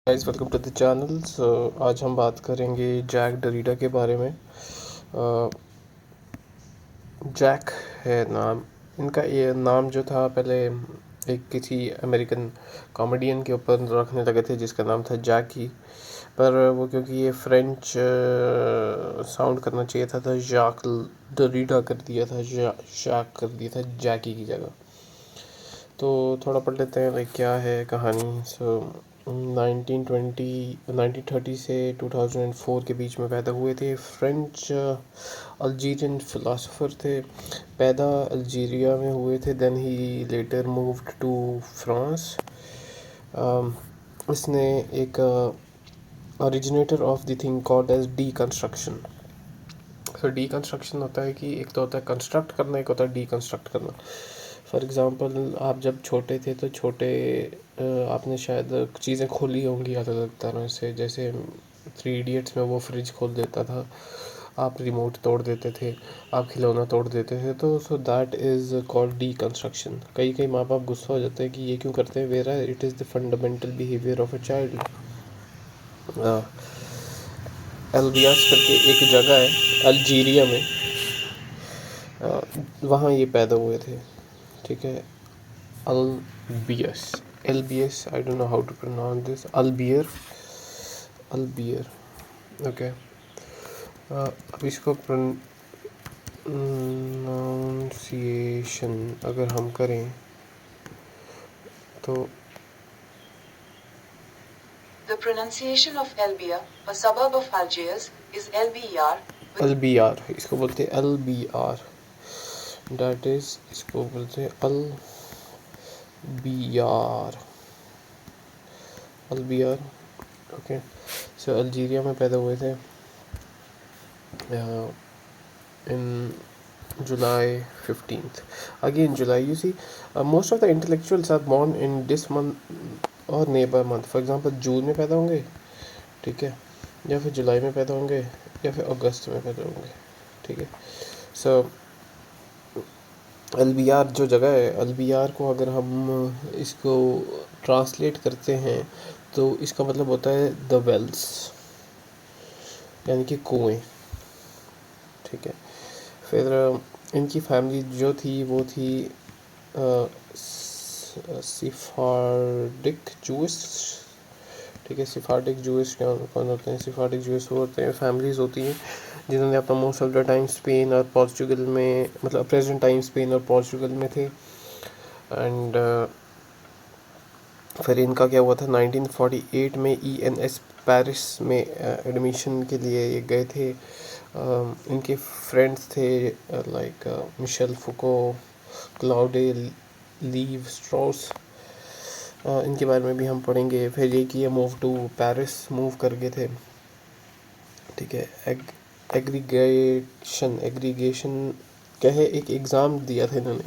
Guys welcome to the channel. आज हम बात करेंगे जैक डरीडा के बारे में। जैक है नाम इनका। ये नाम जो था पहले एक किसी अमेरिकन कॉमेडियन के ऊपर रखने लगे थे जिसका नाम था जैकी, पर वो क्योंकि ये फ्रेंच साउंड करना चाहिए था तो जैक डरीडा कर दिया था, जैक कर दिया था जैकी की जगह। तो थोड़ा पढ़ लेते हैं लाइक क्या है कहानी। 1930 से 2004 के बीच में पैदा हुए थे। फ्रेंच अल्जीरियन फिलोसोफर थे। पैदा अल्जीरिया में हुए थे, then he later moved to France. इसने एक originator of the thing called as deconstruction. तो डी कंस्ट्रक्शन होता है कि एक तो होता है कंस्ट्रक्ट करना, एक होता है डी कंस्ट्रक्ट करना। फॉर एग्ज़ाम्पल आप जब छोटे थे तो आपने शायद चीज़ें खोली होंगी अलग अलग तरह से, जैसे थ्री इडियट्स में वो फ्रिज खोल देता था, आप रिमोट तोड़ देते थे, आप खिलौना तोड़ देते थे। तो so that is called D construction. कई कई माँ बाप गुस्सा हो जाते हैं कि ये क्यों करते हैं, वेरा it is the fundamental behaviour of a child. Albius करके एक जगह है अल्जीरिया में, वहाँ ये पैदा हुए थे। ठीक है, Albius, LBS, I don't know how to pronounce this, अल्बियर, अल्बियर। ओके, अब इसको प्रोनाउंसिएशन अगर हम करें तो The pronunciation of Elbia, a suburb of Algiers, is Elbiyar. अल्बियार, इसको बोलते हैं अल्बियार। डैट इज़, इसको बोलते हैं अल्बियार, अल्बियार। ओके, सो अल्जीरिया में पैदा हुए थे इन July 15th. Again July, you see, most of the intellectuals are born in this month और neighbor month. For example जून में पैदा होंगे, ठीक है, या फिर जुलाई में पैदा होंगे, या फिर अगस्त में पैदा होंगे। ठीक है, सो अल्बियार जो जगह है, अल्बियार को अगर हम इसको ट्रांसलेट करते हैं तो इसका मतलब होता है द वेल्स, यानी कि कुएँ। ठीक है, फिर इनकी फैमिली जो थी वो थी सिफार्डिक जूस। ठीक है, सिफार्डिक जूस कौन होते हैं? सिफार्डिक जूस वो होते हैं, फैमिलीज़ होती हैं जिन्होंने अपना most of the time Spain और पोर्चुगल में, मतलब प्रेजेंट टाइम स्पेन और पोर्चुगल में थे। एंड फिर इनका क्या हुआ था, 1948 में ENS पेरिस में एडमिशन के लिए ये गए थे। इनके फ्रेंड्स थे like Michel फुको, Claude leave straws, इनके बारे में भी हम पढ़ेंगे। फिर ये कि ये मूव टू पेरिस मूव कर गए थे। ठीक है, एग्रीगेशन क्या है, एक एग्ज़ाम दिया था इन्होंने,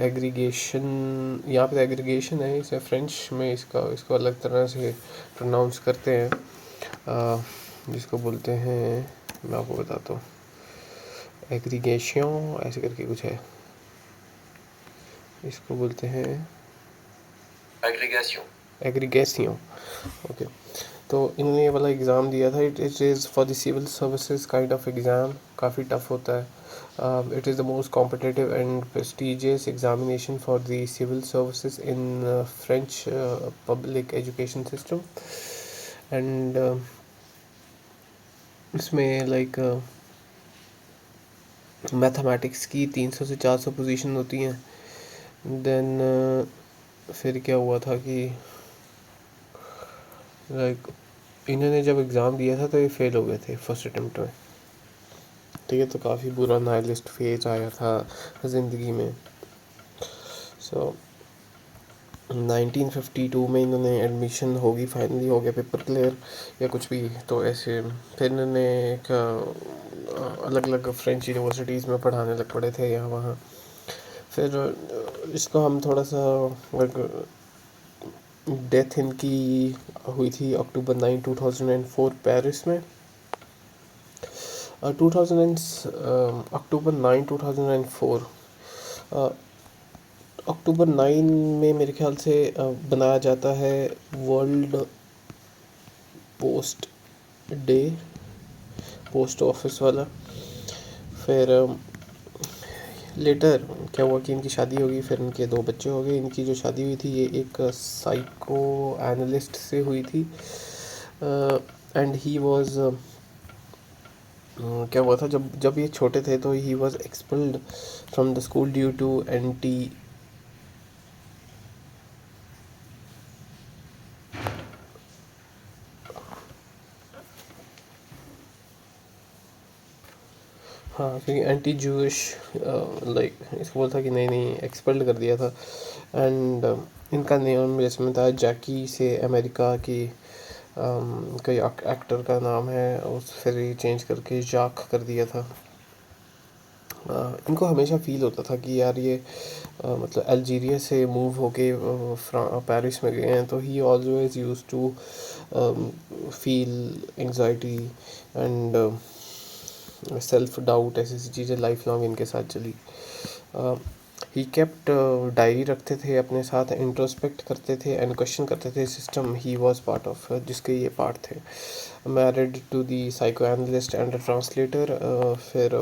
एग्रीगेशन, यहाँ पे एग्रीगेशन है, इसे फ्रेंच में इसको अलग तरह से प्रोनाउंस करते हैं, जिसको बोलते हैं, मैं आपको बताता हूँ, एग्रीगेशन ऐसे करके कुछ है, इसको बोलते हैं एग्रीगेशन। ओके, तो इन्होंने ये वाला एग्ज़ाम दिया था। It is for the civil services kind of exam, काफ़ी टफ होता है। It is the most competitive and prestigious examination for the civil services in French public education system. And इसमें लाइक मैथमेटिक्स की 300 से 400 position होती हैं। Then फिर क्या हुआ था कि लाइक इन्होंने जब एग्ज़ाम दिया था तो ये फेल हो गए थे फर्स्ट अटेम्प्ट में। ठीक है, तो काफ़ी बुरा नाइलिस्ट फेज आया था ज़िंदगी में। सो 1952 में इन्होंने एडमिशन होगी, फाइनली हो गया, पेपर क्लियर या कुछ भी, तो ऐसे फिर इन्होंने एक अलग अलग फ्रेंच यूनिवर्सिटीज़ में पढ़ाने लग पड़े थे यहाँ वहाँ। फिर इसको हम थोड़ा सा, डेथ इनकी हुई थी अक्टूबर 9 2004 पेरिस में। अक्टूबर 9 2004, अक्टूबर 9 में मेरे ख्याल से बनाया जाता है world post day, post office वाला। फिर लेटर क्या हुआ कि इनकी शादी हो गई, फिर इनके 2 बच्चे हो गए। इनकी जो शादी हुई थी ये एक साइको एनालिस्ट से हुई थी। एंड ही वाज क्या हुआ था, जब जब ये छोटे थे तो he was expelled from the school due to anti हाँ, क्योंकि एंटी जूइश लाइक इसको बोला था कि नहीं नहीं एक्सपेल्ड कर दिया था। एंड इनका नेम जिसमें था जैकी से अमेरिका की कोई एक्टर का नाम है, उस फिर ये चेंज करके जाक कर दिया था। इनको हमेशा फील होता था कि यार ये मतलब अल्जीरिया से मूव होके पेरिस में गए हैं, तो he always use to feel anxiety and self doubt, ऐसी ऐसी चीज़ें लाइफ लॉन्ग इनके साथ चली। ही केप्ट डायरी रखते थे अपने साथ, इंट्रोस्पेक्ट करते थे एंड क्वेश्चन करते थे system he was part of, जिसके ये पार्ट थे। Married to the psychoanalyst and translator. फिर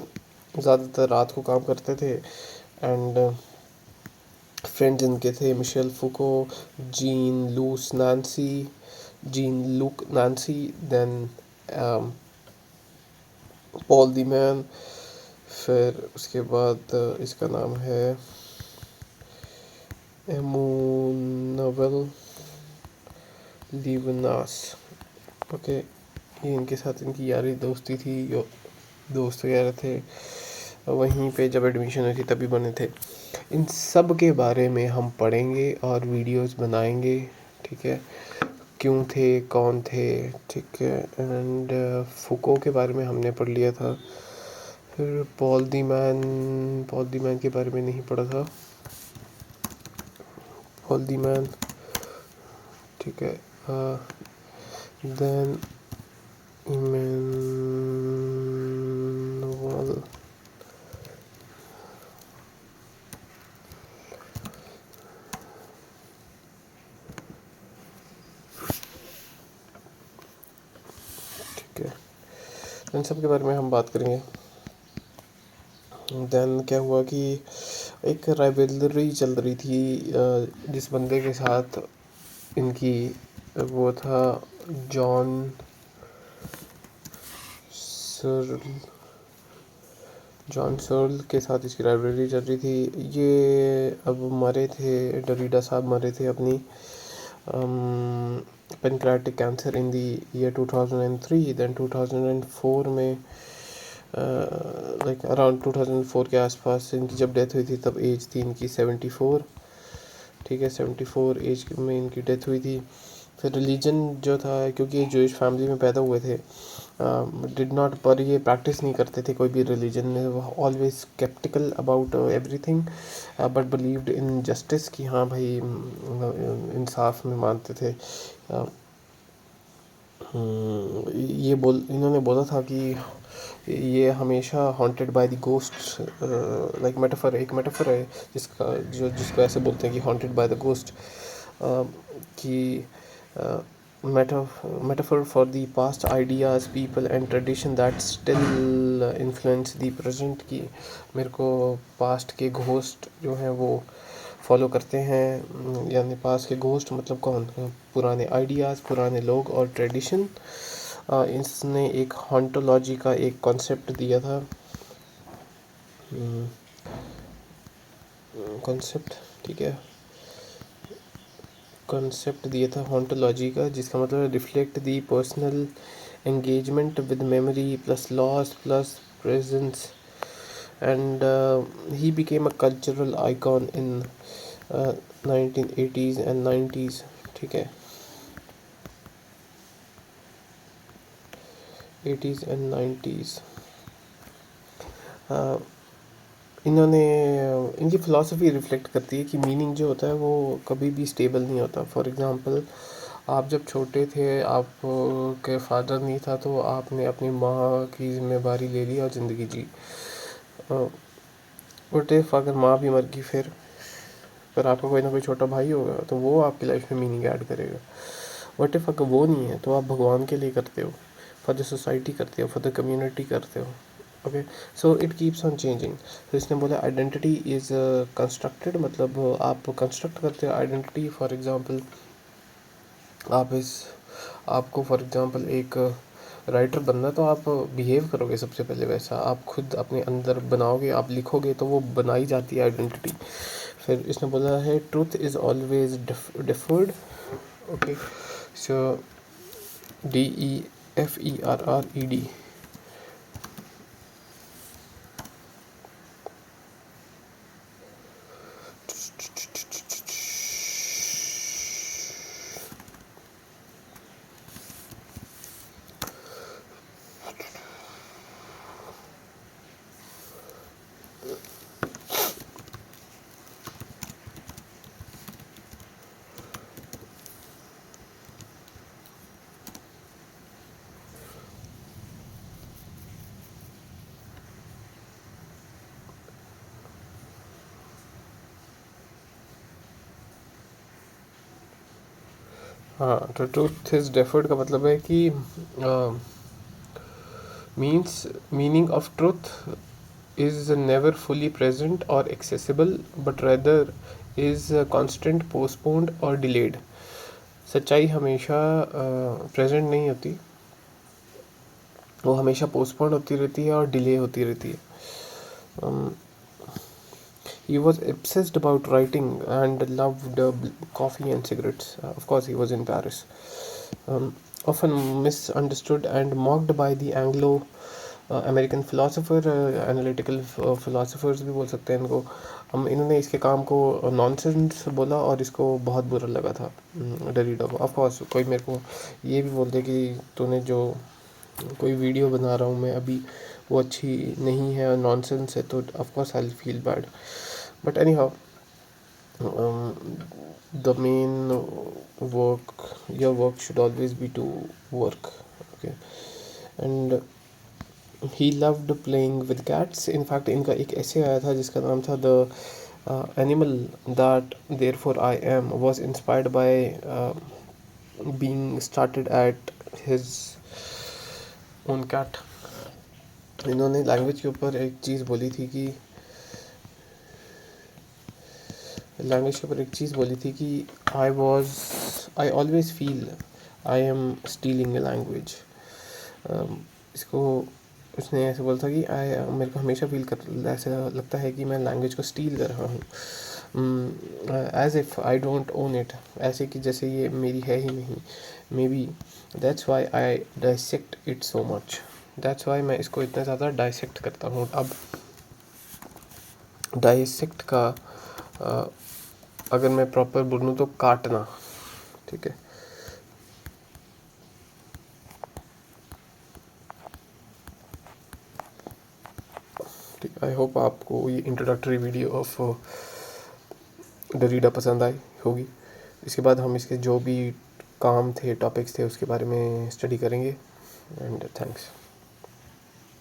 ज़्यादातर रात को काम करते थे। एंड फ्रेंड्स इनके थे Michel Foucault, Jean Luc Nancy, then Paul de Man. फिर उसके बाद इसका नाम है एमूनवेल लीवनास। ओके, ये इनके साथ इनकी यारी दोस्ती थी, जो दोस्त वगैरह थे वहीं पे जब एडमिशन हुई थी तभी बने थे। इन सब के बारे में हम पढ़ेंगे और वीडियोस बनाएंगे, ठीक है। क्यों थे, कौन थे, ठीक है। एंड फुको के बारे में हमने पढ़ लिया था। फिर पॉल दी मैन के बारे में नहीं पढ़ा था। पॉल दी मैन, ठीक है। देन इमैनुअल, ठीक है। इन सब के बारे में हम बात करेंगे। देन क्या हुआ कि एक राइवलरी चल रही थी जिस बंदे के साथ इनकी, वो था जॉन सर्ल, के साथ इसकी राइवलरी चल रही थी। ये अब मरे थे, डरीडा साहब मरे थे अपनी pancreatic cancer in the year 2003। Then 2004 में लाइक अराउंड 2004 के आसपास इनकी जब डेथ हुई थी तब एज थी इनकी 74, ठीक है। 74 एज में इनकी डेथ हुई थी। फिर रिलीजन जो था, क्योंकि ये जूइश फैमिली में पैदा हुए थे, डिड नॉट, पर ये प्रैक्टिस नहीं करते थे कोई भी रिलीजन में। Always sceptical about everything but believed in justice, कि हाँ भाई इंसाफ में मानते थे। इन्होंने बोला था कि ये हमेशा haunted by the ghost, like metaphor, एक मेटाफर है जिसको ऐसे बोलते हैं कि हॉन्टेड बाय द गोस्ट, कि metaphor for the past ideas, people and tradition that still influence the present, की मेरे को पास्ट के घोस्ट जो हैं वो फॉलो करते हैं। यानी पास्ट के घोस्ट मतलब कौन, पुराने आइडियाज़, पुराने लोग और ट्रेडिशन। इसने एक हॉन्टोलॉजी का एक कॉन्सेप्ट दिया था, कॉन्सेप्ट, ठीक है, कॉन्सेप्ट दिया था हॉन्टोलॉजी का, जिसका मतलब reflect the personal engagement with memory plus loss plus presence. And he became a cultural icon in 1980s and 90s, ठीक है, 80s एंड 90s। इन्होंने, इनकी फ़िलासफ़ी रिफ्लेक्ट करती है कि मीनिंग जो होता है वो कभी भी स्टेबल नहीं होता। फॉर एग्ज़ाम्पल, आप जब छोटे थे, आप के फादर नहीं था, तो आपने अपनी माँ की ज़िम्मेदारी ले ली और ज़िंदगी जी। बट इफ़ अगर माँ भी मर गई, फिर आपका कोई ना कोई छोटा भाई होगा, तो वो आपकी लाइफ में मीनिंग ऐड करेगा। व्हाट इफ अगर वो नहीं है तो आप भगवान के लिए करते हो, फॉर द सोसाइटी करते हो, फॉर द कम्युनिटी करते हो. Okay, so it keeps on changing. तो इसने बोला आइडेंटिटी इज़ कंस्ट्रक्टेड, मतलब आप कंस्ट्रक्ट करते हो आइडेंटिटी. फॉर एग्जांपल आपको फॉर एग्जांपल एक राइटर बनना, तो आप बिहेव करोगे सबसे पहले वैसा, आप खुद अपने अंदर बनाओगे, आप लिखोगे तो वो बनाई जाती है आइडेंटिटी. फिर इसने बोला है truth is always deferred. Okay, so DEFERRED. हाँ, तो ट्रूथ इज़ डिफर्ड का मतलब है कि meaning of truth is never fully present or accessible, but rather is constant, postponed or delayed. सच्चाई हमेशा प्रेजेंट नहीं होती, वो हमेशा पोस्टपोन होती रहती है और डिले होती रहती है. He was obsessed about writing and loved coffee and cigarettes. Of course, he was in Paris. Often misunderstood and mocked by the Anglo American philosopher, analytical philosophers भी बोल सकते हैं इनको. हम इन्होंने इसके काम को नॉनसेंस बोला और इसको बहुत बुरा लगा था डरीडा को. ऑफ कोर्स कोई मेरे को ये भी बोल दे कि तूने जो कोई वीडियो बना रहा हूँ मैं अभी वो अच्छी नहीं है और नॉनसेंस है, तो of course I will feel bad. But any how, the main work, your work should always be to work. Okay, and he loved playing with cats. In fact इनका एक ऐसे आया था जिसका नाम था the animal that therefore I am, was inspired by being started at his own cat. इन्होंने language के ऊपर एक चीज़ बोली थी कि I always feel I am stealing a language. इसको उसने ऐसे बोला था कि मेरे को हमेशा ऐसा लगता है कि मैं लैंग्वेज को स्टील कर रहा हूँ, as if I don't own it, ऐसे कि जैसे ये मेरी है ही नहीं. Maybe that's why I dissect it so much. That's why मैं इसको इतना ज़्यादा डाइसेक्ट करता हूँ. अब डाइसेक्ट का अगर मैं प्रॉपर बोलूँ तो काटना. ठीक है, ठीक. आई होप आपको ये इंट्रोडक्टरी वीडियो ऑफ डरीडा पसंद आई होगी. इसके बाद हम इसके जो भी काम थे, टॉपिक्स थे, उसके बारे में स्टडी करेंगे. And thanks.